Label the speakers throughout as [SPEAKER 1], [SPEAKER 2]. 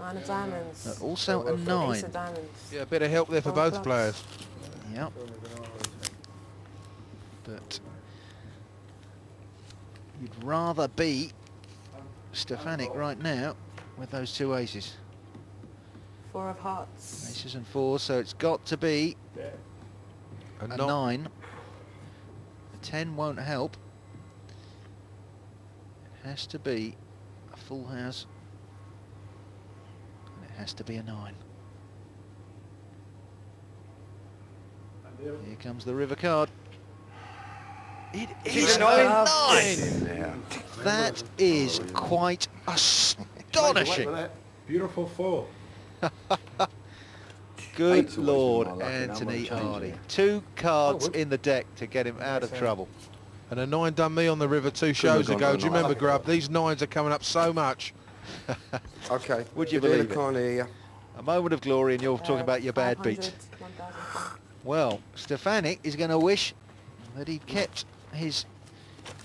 [SPEAKER 1] Nine of diamonds.
[SPEAKER 2] Also a
[SPEAKER 1] Ace
[SPEAKER 2] 9.
[SPEAKER 1] of diamonds.
[SPEAKER 3] Yeah, a bit of help there for
[SPEAKER 1] Four
[SPEAKER 3] both
[SPEAKER 1] clubs.
[SPEAKER 3] players.
[SPEAKER 2] Yep. But you'd rather be Stefanik right now with those two aces.
[SPEAKER 1] Four of hearts.
[SPEAKER 2] Aces and fours, so it's got to be a 9. A 10 won't help. It has to be a full house. And it has to be a 9. Here comes the river card. It is a 9! That is quite astonishing.
[SPEAKER 4] Beautiful four.
[SPEAKER 2] Good Lord, Anthony Hardy. 2 cards in the deck to get him out of trouble.
[SPEAKER 3] And a 9 done me on the river 2 shows ago. Do you remember, Grub? These 9s are coming up so much.
[SPEAKER 5] Okay.
[SPEAKER 2] Would you
[SPEAKER 5] We're doing
[SPEAKER 2] believe it?
[SPEAKER 5] kind of here.
[SPEAKER 2] A moment of glory and you're talking about your bad
[SPEAKER 1] 500,
[SPEAKER 2] beats.
[SPEAKER 1] 1,000.
[SPEAKER 2] Well, Stefanik is going to wish that he'd kept his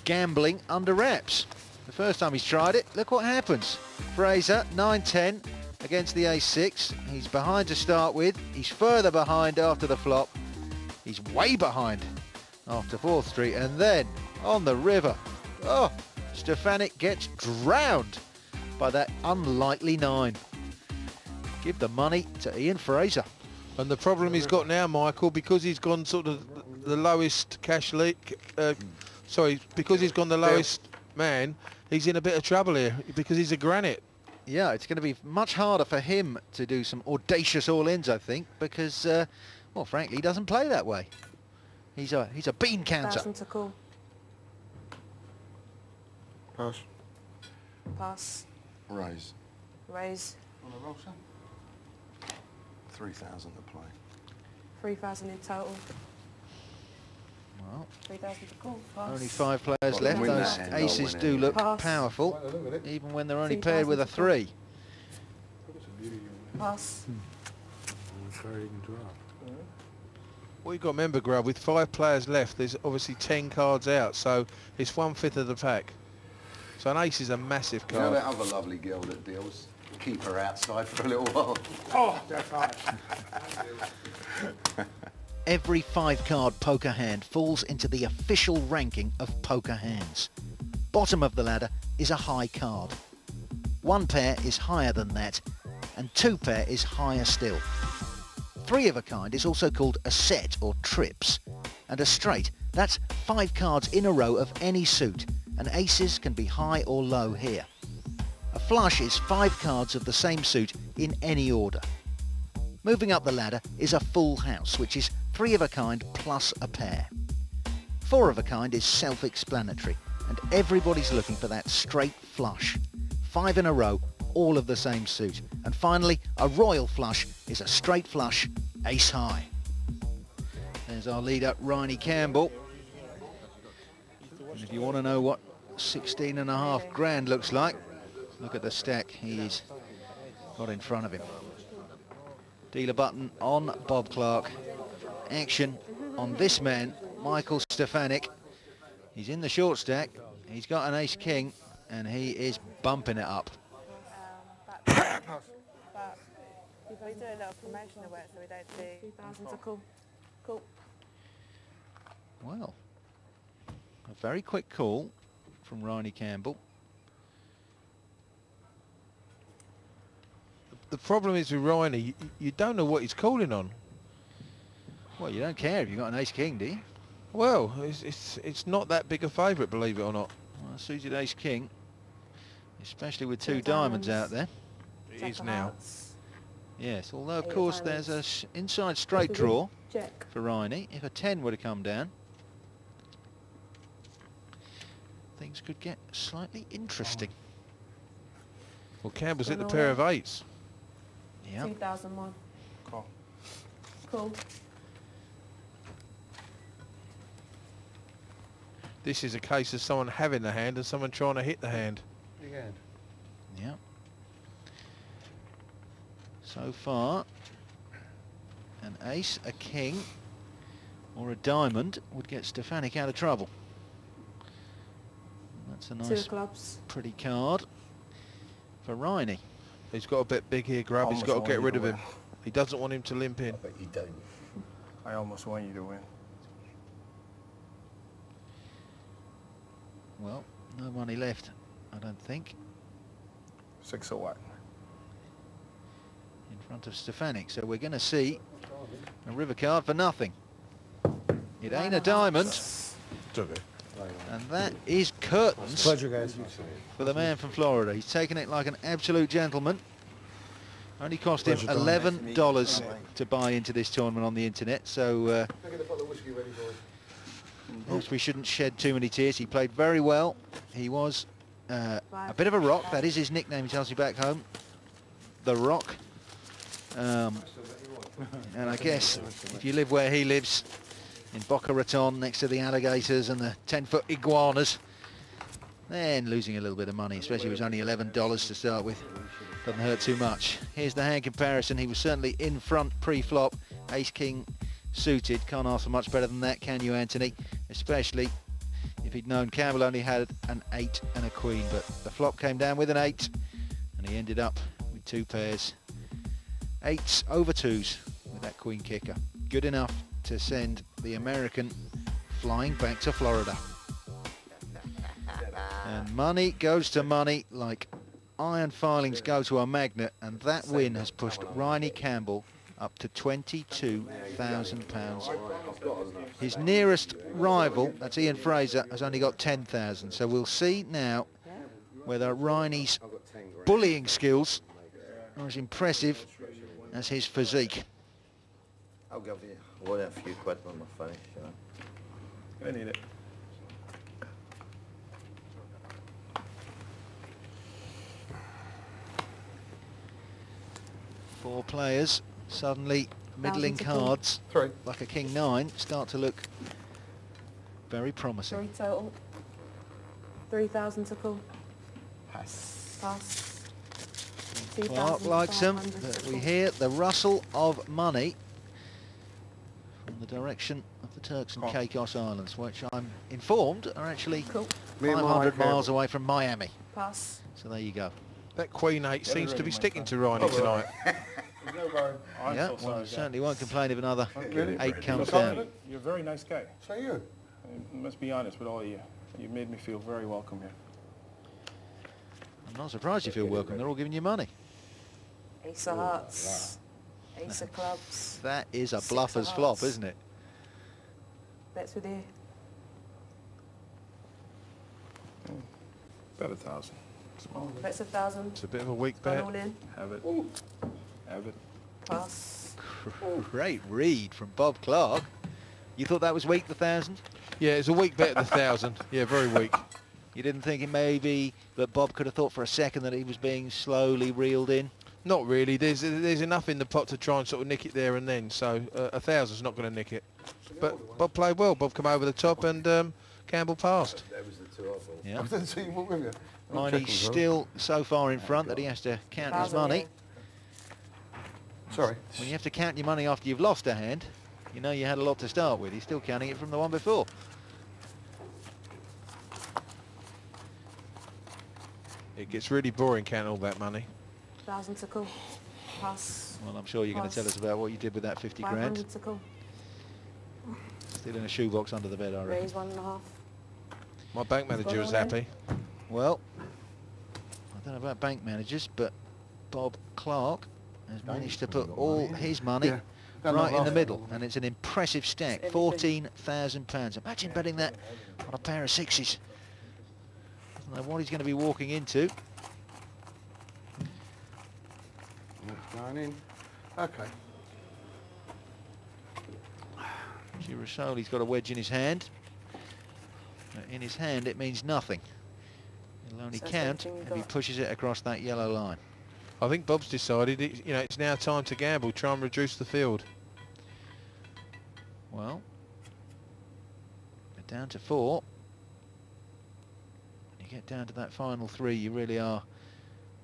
[SPEAKER 2] gambling under wraps. The first time he's tried it, look what happens. Fraser, 9-10 against the ace-6. He's behind to start with. He's further behind after the flop. He's way behind after 4th Street. And then, on the river, oh, Stefanik gets drowned by that unlikely 9. Give the money to Ian Fraser.
[SPEAKER 3] And the problem he's got now, Michael, because he's gone sort of the lowest cash leak, because he's gone the lowest man, he's in a bit of trouble here because he's a granite.
[SPEAKER 2] Yeah, it's going to be much harder for him to do some audacious all-ins, I think, because, well, frankly, he doesn't play that way. He's a bean counter.
[SPEAKER 1] 1,000 to call.
[SPEAKER 5] Pass.
[SPEAKER 1] Pass.
[SPEAKER 6] Raise.
[SPEAKER 1] Raise.
[SPEAKER 6] On a roll, son? 3,000 to play.
[SPEAKER 1] 3,000 in total.
[SPEAKER 2] Well,
[SPEAKER 1] 3,000 to call. Pass.
[SPEAKER 2] only 5 players
[SPEAKER 6] Got to
[SPEAKER 2] left.
[SPEAKER 6] win
[SPEAKER 2] Those
[SPEAKER 6] that hand,
[SPEAKER 2] aces
[SPEAKER 6] not
[SPEAKER 2] do
[SPEAKER 6] win
[SPEAKER 2] look
[SPEAKER 1] Pass.
[SPEAKER 2] powerful, even when they're only paired with a 3.
[SPEAKER 1] Pass.
[SPEAKER 3] What you've got to remember, Grub, with 5 players left, there's obviously 10 cards out, so it's 1/5 of the pack. So an ace is a massive
[SPEAKER 6] You know
[SPEAKER 3] card.
[SPEAKER 6] that other lovely girl that deals? Keep her outside for a little while.
[SPEAKER 4] Oh, that's hard.
[SPEAKER 2] Every 5-card poker hand falls into the official ranking of poker hands. Bottom of the ladder is a high card. 1 pair is higher than that, and 2 pair is higher still. 3 of a kind is also called a set or trips, and a straight, that's 5 cards in a row of any suit, and aces can be high or low here. A flush is 5 cards of the same suit in any order. Moving up the ladder is a full house, which is 3 of a kind plus a pair. 4 of a kind is self-explanatory, and everybody's looking for that straight flush. 5 in a row, all of the same suit. And finally, a royal flush is a straight flush, ace high. There's our leader, Riney Campbell. And if you want to know what 16.5 grand looks like, look at the stack he's got in front of him. Dealer button on Bob Clark. Action on this man, Michael Stefanik. He's in the short stack. He's got an ace-king, and he is bumping it up.
[SPEAKER 1] But we do a lot of promotional work, so we don't do 3,000 to call. Cool.
[SPEAKER 2] Well, a very quick call from Riney Campbell.
[SPEAKER 3] The problem is with Riney, you don't know what he's calling on.
[SPEAKER 2] Well, you don't care if you've got an ace-king, do you?
[SPEAKER 3] Well, it's not that big a favourite, believe it or not.
[SPEAKER 2] Well, suited ace-king, especially with 2 diamonds out there.
[SPEAKER 3] It is now.
[SPEAKER 2] Yes, although of
[SPEAKER 1] 8
[SPEAKER 2] course there's a inside straight draw
[SPEAKER 1] Check.
[SPEAKER 2] for Riney. If a 10 were to come down, things could get slightly interesting.
[SPEAKER 3] Well, Campbell's hit the
[SPEAKER 1] Don't
[SPEAKER 3] pair
[SPEAKER 1] know
[SPEAKER 3] of 8s.
[SPEAKER 2] Yeah.
[SPEAKER 1] 2,001.
[SPEAKER 6] Call.
[SPEAKER 1] Cool.
[SPEAKER 3] This is a case of someone having the hand and someone trying to hit the hand.
[SPEAKER 4] Big hand.
[SPEAKER 2] Yeah. So far, an ace, a king, or a diamond would get Stefanik out of trouble. That's a
[SPEAKER 1] 2
[SPEAKER 2] nice,
[SPEAKER 1] clubs.
[SPEAKER 2] pretty card for Riney.
[SPEAKER 3] He's got a bit big here, Grub. He's
[SPEAKER 7] Almost
[SPEAKER 3] got to
[SPEAKER 7] want
[SPEAKER 3] get
[SPEAKER 7] you
[SPEAKER 3] rid
[SPEAKER 7] to
[SPEAKER 3] of him.
[SPEAKER 7] win.
[SPEAKER 3] He doesn't want him to limp in.
[SPEAKER 6] But you don't.
[SPEAKER 7] I almost want you to win.
[SPEAKER 2] Well, no money left, I don't think,
[SPEAKER 7] 6 of what?
[SPEAKER 2] in front of Stefanik. So we're going to see a river card for nothing. It ain't a diamond,
[SPEAKER 7] It's okay.
[SPEAKER 2] and that is curtains
[SPEAKER 7] Pleasure, guys.
[SPEAKER 2] for the man from Florida. He's taken it like an absolute gentleman. Only cost him $11 to buy into this tournament on the internet, so whilst we shouldn't shed too many tears. He played very well. He was a bit of a rock. That is his nickname. He tells me back home, the Rock. And I guess if you live where he lives, in Boca Raton, next to the alligators and the 10-foot iguanas, then losing a little bit of money, especially if it was only $11 to start with, doesn't hurt too much. Here's the hand comparison. He was certainly in front pre-flop. Ace-King suited. Can't ask for much better than that, can you, Anthony? Especially if he'd known Campbell only had an 8 and a queen, but the flop came down with an 8, and he ended up with 2 pairs. 8s over 2s with that queen kicker. Good enough to send the American flying back to Florida. And money goes to money like iron filings go to a magnet, and that win has pushed Riney Campbell up to £22,000. His nearest rival, that's Ian Fraser, has only got 10,000. So we'll see now whether Riney's bullying skills are as impressive as his physique.
[SPEAKER 8] I'll give you a few quid when we're finished, you know.
[SPEAKER 7] I need it.
[SPEAKER 2] Four players, suddenly middling cards, like a king-9, start to look very promising.
[SPEAKER 1] 3 total. 3,000 to call. Pass.
[SPEAKER 2] Clark likes them, but we hear the rustle of money from the direction of the Turks and Caicos Islands, which I'm informed are actually 500 miles away from Miami.
[SPEAKER 1] Pass.
[SPEAKER 2] So there you go.
[SPEAKER 3] That queen 8 seems to be sticking to Riney tonight.
[SPEAKER 2] Yeah, well, you certainly won't complain if another 8 comes
[SPEAKER 7] You're
[SPEAKER 2] down.
[SPEAKER 7] You're a very nice guy.
[SPEAKER 5] So you?
[SPEAKER 7] I must be honest with all of you. You made me feel very welcome here.
[SPEAKER 2] I'm not surprised you feel welcome. They're all giving you money.
[SPEAKER 1] Ace of hearts. Ace of clubs.
[SPEAKER 2] That is a
[SPEAKER 1] 6
[SPEAKER 2] bluffer's
[SPEAKER 1] of
[SPEAKER 2] flop,
[SPEAKER 1] hearts.
[SPEAKER 2] isn't it?
[SPEAKER 1] Bets with you.
[SPEAKER 7] Bet 1,000. Small.
[SPEAKER 1] Bets 1,000.
[SPEAKER 3] It's a bit of a weak
[SPEAKER 1] Gone
[SPEAKER 3] bet.
[SPEAKER 1] all in.
[SPEAKER 7] Have it. Have it.
[SPEAKER 1] Pass.
[SPEAKER 2] Great read from Bob Clark. You thought that was weak, the 1,000?
[SPEAKER 3] Yeah, it's a weak bet at the 1,000. Yeah, very weak.
[SPEAKER 2] You didn't think it maybe that Bob could have thought for a second that he was being slowly reeled in?
[SPEAKER 3] Not really. There's enough in the pot to try and sort of nick it there and then. So 1,000's not going to nick it. But Bob played well. Bob came over the top and Campbell passed.
[SPEAKER 2] Yeah.
[SPEAKER 5] I didn't see you walk with you.
[SPEAKER 2] Riney's still so far in front that he has to count his money.
[SPEAKER 5] Sorry.
[SPEAKER 2] When you have to count your money after you've lost a hand, you know you had a lot to start with. He's still counting it from the one before.
[SPEAKER 3] It gets really boring counting all that money.
[SPEAKER 1] 1,000 to call. Pass.
[SPEAKER 2] Well, I'm sure you're going to tell us about what you did with that 50 grand.
[SPEAKER 1] 500 to call.
[SPEAKER 2] Still in a shoebox under the bed, I reckon.
[SPEAKER 1] Raise 1.5.
[SPEAKER 3] My bank manager is happy.
[SPEAKER 2] Well, I don't know about bank managers, but Bob Clark has managed to put all his money right in the middle, and it's an impressive stack, £14,000. Imagine betting that on a pair of 6s. I don't know what he's going to be walking into.
[SPEAKER 5] Going in. Okay.
[SPEAKER 2] Girasoli's got a wedge in his hand. In his hand, it means nothing. It'll only count if he pushes it across that yellow line.
[SPEAKER 3] I think Bob's decided, it's now time to gamble, try and reduce the field.
[SPEAKER 2] Well, they're down to 4. When you get down to that final 3, you really are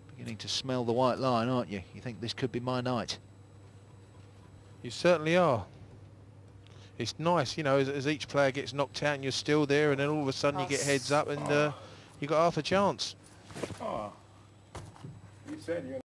[SPEAKER 2] beginning to smell the white line, aren't you? You think this could be my night.
[SPEAKER 3] You certainly are. It's nice, as each player gets knocked out and you're still there, and then all of a sudden you get heads up and you got half a chance.
[SPEAKER 7] Oh. You said you're